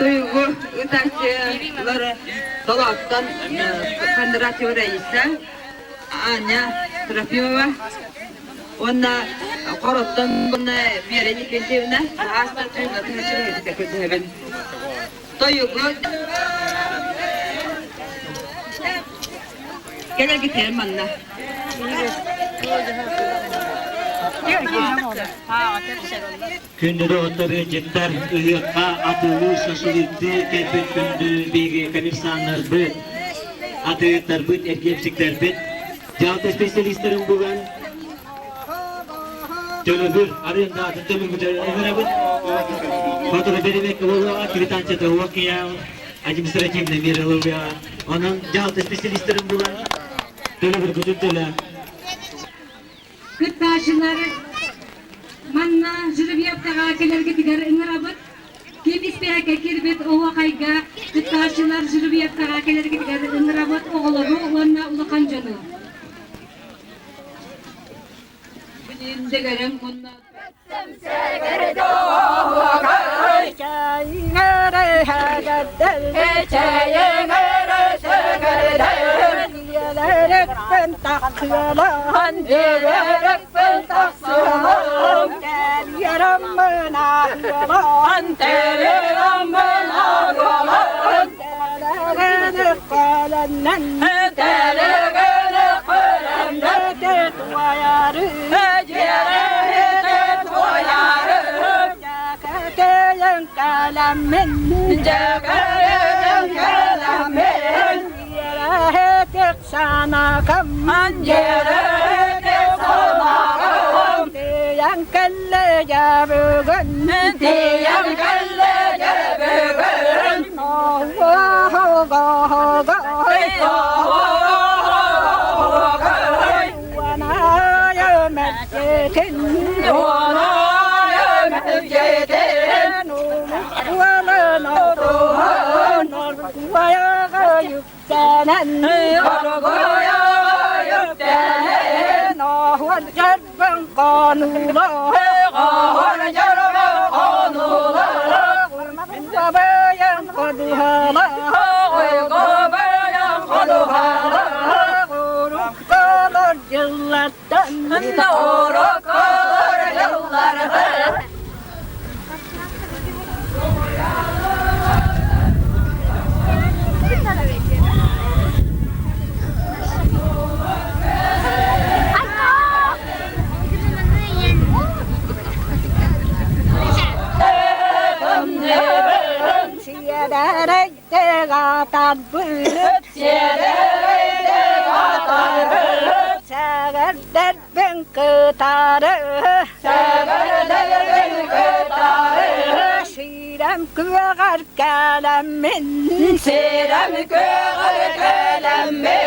Duygu ıtakçıları dolaptan federasyon reisi Anya Trafimova ona korottan buna bir yere gittiğinde hasta tüyla taşıyıp Duygu gel gidelim anne. Kündü otarı cidder ıyıkka atılı şaşılıktı kepet kündü bilgi kanifsanlardı atıtlar büt erkepsikler büt cevapta spesyalistlerin bugün tölöbür arayın da tölöbür müdür evre büt fotoğrafı verimek olu aktivitan çatı huak ya acım sıra kimde bir olu ya onun cevapta spesyalistlerin bugün tölöbür kutu tölö Kıttaşıları manna jürüp yaptağa kelerge gider inarabıt kim ispeyake kirbet oğa kayga kıttaşılar jürüp yaptağa kelerge gider inarabıt oğuluru onna ulakan canı Bilinde görün bunlar Kalamin jagaran kalamin yarahet sana kaman yarahet sana kam yang kalle jabugan yang kalle jabugan ho ho go wana ya majetin wana ya majetin Nan có goya yuk đàn nó hoàn chất vẫn còn lo hoàn chất vẫn còn lo mình có bây giờ có đủ hà la có bây giờ có đủ hà la có lo dừng là tân nó có lo dừng là Đây tê gà tàn bự xe đây tê gà tàn bự xe đất bên cờ ta đây xe đất bên cờ ta đây xì đam cưa gạt cả làm mình xì đam cưa gạt cả làm mình